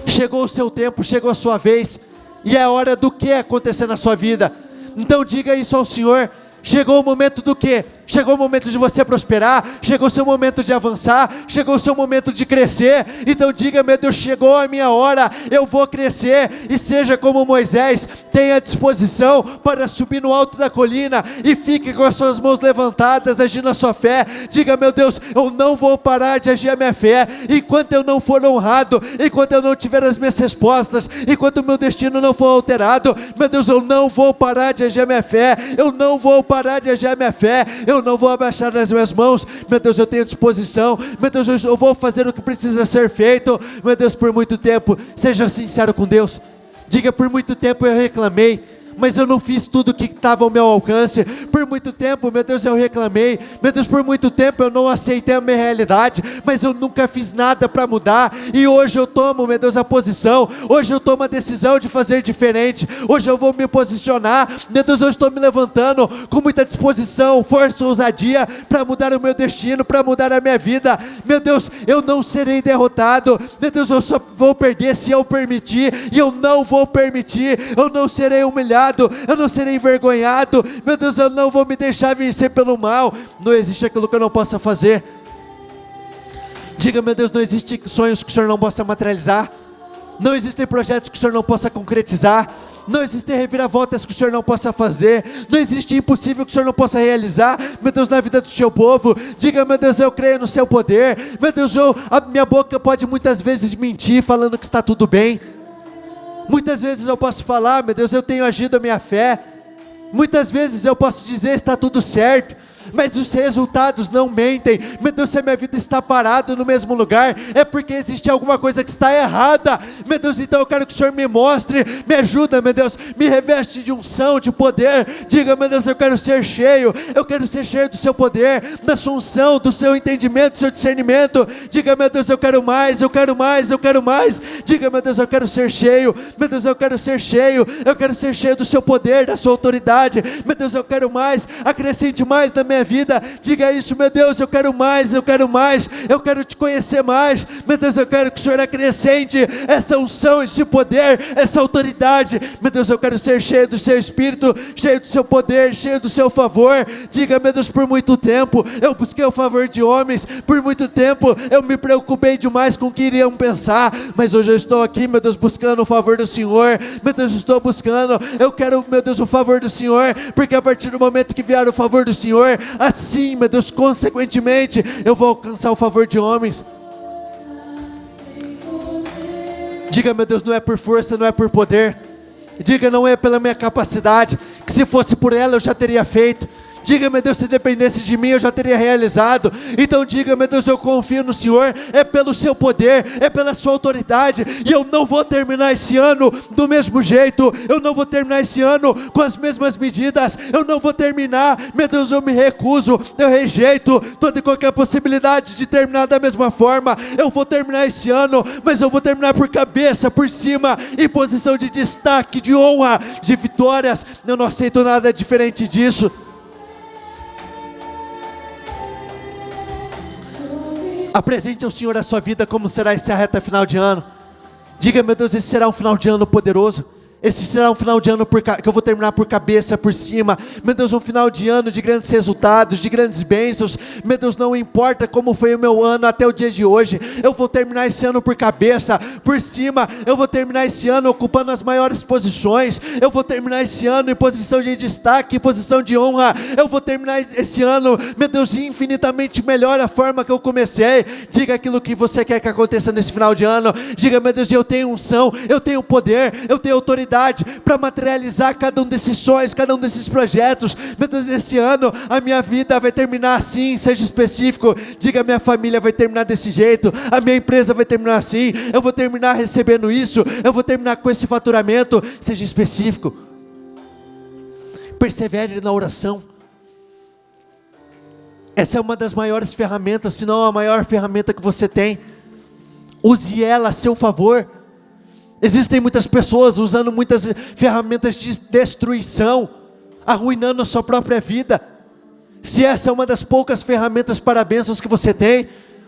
Chegou o seu tempo, chegou a sua vez, e é hora do que acontecer na sua vida. Então diga isso ao Senhor. Chegou o momento do quê? Chegou o momento de você prosperar, chegou o seu momento de avançar, chegou o seu momento de crescer. Então diga: meu Deus, chegou a minha hora, eu vou crescer. E seja como Moisés, tenha disposição para subir no alto da colina e fique com as suas mãos levantadas, agindo a sua fé. Diga: meu Deus, eu não vou parar de agir a minha fé, enquanto eu não for honrado, enquanto eu não tiver as minhas respostas, enquanto o meu destino não for alterado. Meu Deus, eu não vou parar de agir a minha fé, eu não vou parar de agir a minha fé, eu não vou abaixar as minhas mãos. Meu Deus, eu tenho disposição, meu Deus, eu vou fazer o que precisa ser feito. Meu Deus, por muito tempo, seja sincero com Deus. Diga: por muito tempo eu reclamei, mas eu não fiz tudo o que estava ao meu alcance. Por muito tempo, meu Deus, eu reclamei. Meu Deus, por muito tempo eu não aceitei a minha realidade, mas eu nunca fiz nada para mudar. E hoje eu tomo, meu Deus, a posição. Hoje eu tomo a decisão de fazer diferente. Hoje eu vou me posicionar. Meu Deus, eu estou me levantando com muita disposição, força, ousadia para mudar o meu destino, para mudar a minha vida. Meu Deus, eu não serei derrotado. Meu Deus, eu só vou perder se eu permitir. E eu não vou permitir. Eu não serei humilhado, eu não serei envergonhado. Meu Deus, eu não vou me deixar vencer pelo mal. Não existe aquilo que eu não possa fazer. Diga: meu Deus, não existe sonhos que o Senhor não possa materializar, não existem projetos que o Senhor não possa concretizar, não existem reviravoltas que o Senhor não possa fazer, não existe impossível que o Senhor não possa realizar, meu Deus, na vida do seu povo. Diga: meu Deus, eu creio no seu poder. Meu Deus, a minha boca pode muitas vezes mentir falando que está tudo bem. Muitas vezes eu posso falar: meu Deus, eu tenho agido a minha fé. Muitas vezes eu posso dizer: está tudo certo. Mas os resultados não mentem. Meu Deus, se a minha vida está parada no mesmo lugar, é porque existe alguma coisa que está errada. Meu Deus, então eu quero que o Senhor me mostre, me ajuda, meu Deus, me reveste de unção, de poder. Diga: meu Deus, eu quero ser cheio do seu poder, da sua unção, do seu entendimento, do seu discernimento. Diga: meu Deus, eu quero mais, eu quero mais, eu quero mais. Diga: meu Deus, eu quero ser cheio. Meu Deus, eu quero ser cheio, eu quero ser cheio do seu poder, da sua autoridade. Meu Deus, eu quero mais, acrescente mais na minha minha vida. Diga isso: meu Deus, eu quero mais, eu quero mais, eu quero te conhecer mais. Meu Deus, eu quero que o Senhor acrescente essa unção, esse poder, essa autoridade. Meu Deus, eu quero ser cheio do seu Espírito, cheio do seu poder, cheio do seu favor. Diga: meu Deus, por muito tempo eu busquei o favor de homens, por muito tempo eu me preocupei demais com o que iriam pensar, mas hoje eu estou aqui, meu Deus, buscando o favor do Senhor. Meu Deus, eu estou buscando, eu quero, meu Deus, o favor do Senhor, porque a partir do momento que vier o favor do Senhor, assim, meu Deus, consequentemente, eu vou alcançar o favor de homens. Diga: meu Deus, não é por força, não é por poder. Diga: não é pela minha capacidade, que se fosse por ela eu já teria feito. Diga: meu Deus, se dependesse de mim eu já teria realizado. Então diga: meu Deus, eu confio no Senhor, é pelo seu poder, é pela sua autoridade, e eu não vou terminar esse ano do mesmo jeito, eu não vou terminar esse ano com as mesmas medidas, eu não vou terminar, meu Deus, eu me recuso, eu rejeito toda e qualquer possibilidade de terminar da mesma forma. Eu vou terminar esse ano, mas eu vou terminar por cabeça, por cima, em posição de destaque, de honra, de vitórias. Eu não aceito nada diferente disso. Apresente ao Senhor a sua vida, como será essa reta final de ano. Diga: meu Deus, esse será um final de ano poderoso. Esse será um final de ano que eu vou terminar por cabeça, por cima. Meu Deus, um final de ano de grandes resultados, de grandes bênçãos. Meu Deus, não importa como foi o meu ano até o dia de hoje, eu vou terminar esse ano por cabeça, por cima. Eu vou terminar esse ano ocupando as maiores posições. Eu vou terminar esse ano em posição de destaque, em posição de honra. Eu vou terminar esse ano, meu Deus, infinitamente melhor a forma que eu comecei. Diga aquilo que você quer que aconteça nesse final de ano. Diga: meu Deus, eu tenho unção, eu tenho poder, eu tenho autoridade para materializar cada um desses sonhos, cada um desses projetos. Meu Deus, esse ano a minha vida vai terminar assim. Seja específico. Diga: minha família vai terminar desse jeito, a minha empresa vai terminar assim, eu vou terminar recebendo isso, eu vou terminar com esse faturamento. Seja específico. Persevere na oração. Essa é uma das maiores ferramentas, se não a maior ferramenta que você tem. Use ela a seu favor. Existem muitas pessoas usando muitas ferramentas de destruição, arruinando a sua própria vida. Se essa é uma das poucas ferramentas para bênçãos que você tem,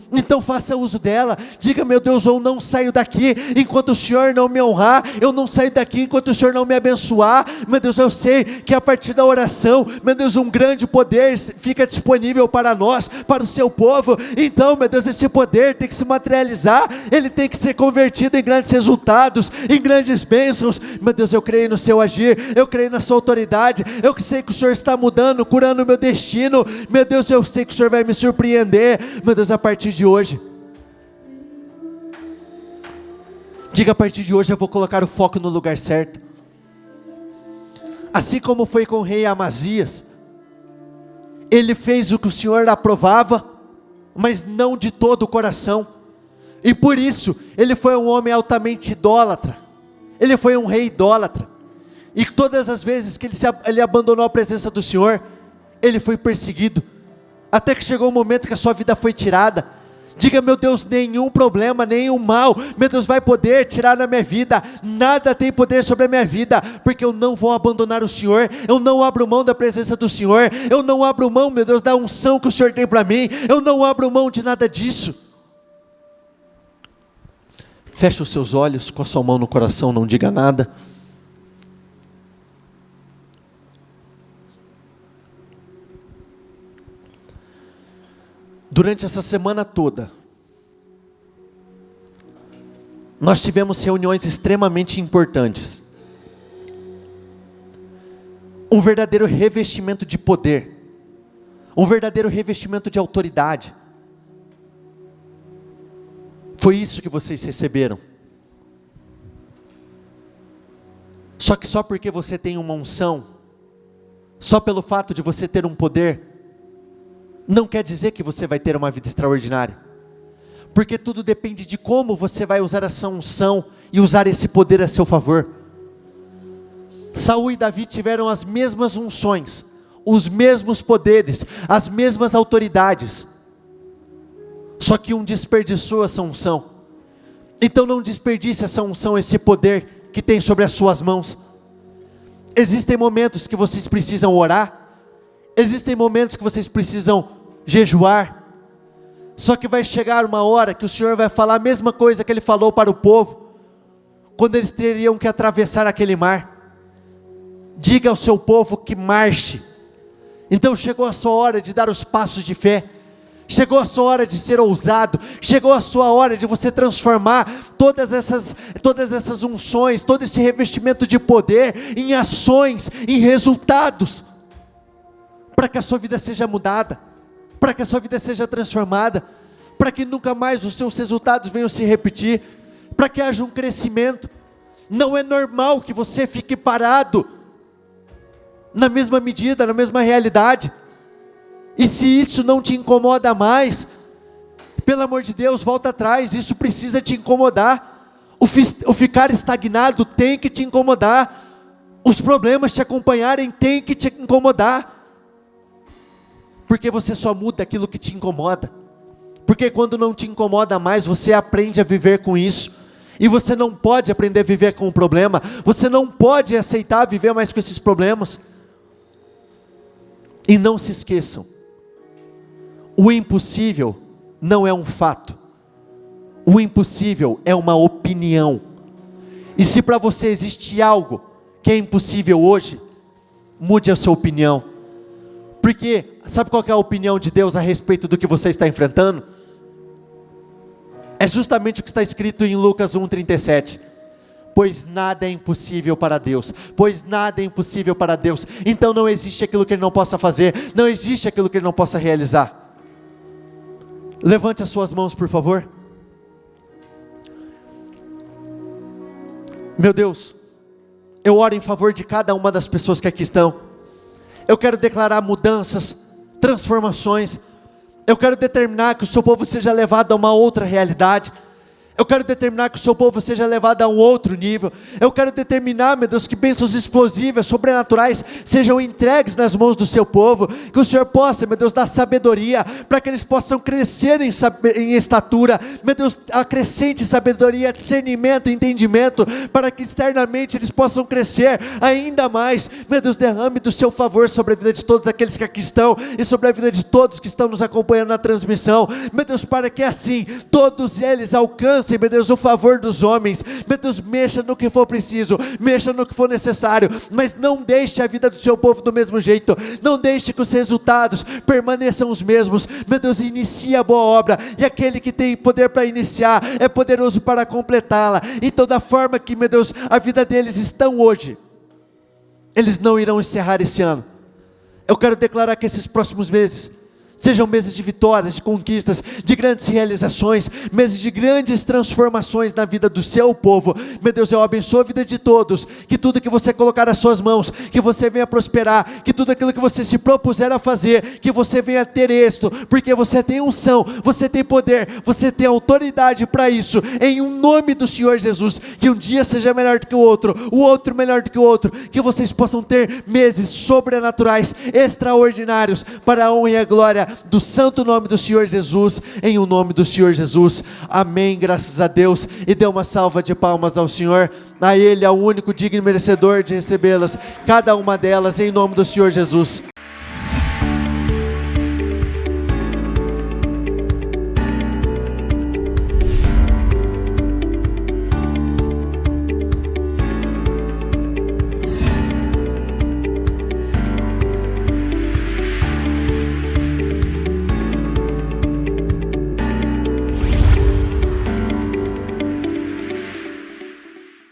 então faça uso dela. Diga: meu Deus, eu não saio daqui enquanto o Senhor não me honrar, eu não saio daqui enquanto o Senhor não me abençoar. Meu Deus, eu sei que a partir da oração, meu Deus, um grande poder fica disponível para nós, para o seu povo. Então, meu Deus, esse poder tem que se materializar, ele tem que ser convertido em grandes resultados, em grandes bênçãos. Meu Deus, eu creio no seu agir, eu creio na sua autoridade, eu sei que o Senhor está mudando, curando o meu destino. Meu Deus, eu sei que o Senhor vai me surpreender. Meu Deus, a partir de hoje, diga: a partir de hoje eu vou colocar o foco no lugar certo. Assim como foi com o rei Amazias, ele fez o que o Senhor aprovava, mas não de todo o coração, e por isso ele foi um homem altamente idólatra. Ele foi um rei idólatra, e todas as vezes que ele abandonou a presença do Senhor, ele foi perseguido, até que chegou o momento que a sua vida foi tirada. Diga: meu Deus, nenhum problema, nenhum mal, meu Deus, vai poder tirar da minha vida. Nada tem poder sobre a minha vida, porque eu não vou abandonar o Senhor. Eu não abro mão da presença do Senhor. Eu não abro mão, meu Deus, da unção que o Senhor tem para mim. Eu não abro mão de nada disso. Feche os seus olhos, com a sua mão no coração, não diga nada. Durante essa semana toda, nós tivemos reuniões extremamente importantes. Um verdadeiro revestimento de poder, um verdadeiro revestimento de autoridade. Foi isso que vocês receberam. Só que só porque você tem uma unção, só pelo fato de você ter um poder, não quer dizer que você vai ter uma vida extraordinária, porque tudo depende de como você vai usar essa unção e usar esse poder a seu favor. Saul e Davi tiveram as mesmas unções, os mesmos poderes, as mesmas autoridades, só que um desperdiçou essa unção. Então não desperdice essa unção, esse poder que tem sobre as suas mãos. Existem momentos que vocês precisam orar, Existem momentos que vocês precisam jejuar. Só que vai chegar uma hora que o Senhor vai falar a mesma coisa que Ele falou para o povo, quando eles teriam que atravessar aquele mar. Diga ao seu povo que marche. Então chegou a sua hora de dar os passos de fé. Chegou a sua hora de ser ousado. Chegou a sua hora de você transformar todas essas unções, todo esse revestimento de poder em ações, em resultados, para que a sua vida seja mudada, para que a sua vida seja transformada, para que nunca mais os seus resultados venham se repetir, para que haja um crescimento. Não é normal que você fique parado na mesma medida, na mesma realidade. E se isso não te incomoda mais, pelo amor de Deus, volta atrás. Isso precisa te incomodar. O ficar estagnado tem que te incomodar. Os problemas te acompanharem tem que te incomodar. Porque você só muda aquilo que te incomoda. Porque quando não te incomoda mais, você aprende a viver com isso. E você não pode aprender a viver com o problema. Você não pode aceitar viver mais com esses problemas. E não se esqueçam, o impossível não é um fato. O impossível é uma opinião. E se para você existe algo que é impossível hoje, mude a sua opinião. Porque, sabe qual que é a opinião de Deus a respeito do que você está enfrentando? É justamente o que está escrito em Lucas 1,37. Pois nada é impossível para Deus. Pois nada é impossível para Deus. Então não existe aquilo que Ele não possa fazer. Não existe aquilo que Ele não possa realizar. Levante as suas mãos, por favor. Meu Deus, eu oro em favor de cada uma das pessoas que aqui estão. Eu quero declarar mudanças, transformações. Eu quero determinar que o seu povo seja levado a uma outra realidade. Eu quero determinar que o seu povo seja levado a um outro nível. Eu quero determinar, meu Deus, que bênçãos explosivas, sobrenaturais, sejam entregues nas mãos do seu povo. Que o Senhor possa, meu Deus, dar sabedoria, para que eles possam crescer em estatura. Meu Deus, acrescente sabedoria, discernimento, entendimento, para que externamente eles possam crescer ainda mais. Meu Deus, derrame do seu favor sobre a vida de todos aqueles que aqui estão, e sobre a vida de todos que estão nos acompanhando na transmissão. Meu Deus, para que assim, todos eles alcancem, meu Deus, o favor dos homens. Meu Deus, mexa no que for preciso, mexa no que for necessário, mas não deixe a vida do seu povo do mesmo jeito. Não deixe que os resultados permaneçam os mesmos. Meu Deus, inicia a boa obra, e aquele que tem poder para iniciar é poderoso para completá-la. Então, da forma que, meu Deus, a vida deles estão hoje, eles não irão encerrar esse ano. Eu quero declarar que esses próximos meses sejam meses de vitórias, de conquistas, de grandes realizações, meses de grandes transformações na vida do seu povo. Meu Deus, eu abençoo a vida de todos, que tudo que você colocar nas suas mãos, que você venha prosperar, que tudo aquilo que você se propuser a fazer, que você venha ter êxito, porque você tem unção, você tem poder, você tem autoridade para isso, em um nome do Senhor Jesus. Que um dia seja melhor do que o outro melhor do que o outro, que vocês possam ter meses sobrenaturais, extraordinários, para a honra e a glória do santo nome do Senhor Jesus, em o nome do Senhor Jesus. Amém, graças a Deus. E dê uma salva de palmas ao Senhor. A Ele é o único digno e merecedor de recebê-las, cada uma delas, em nome do Senhor Jesus.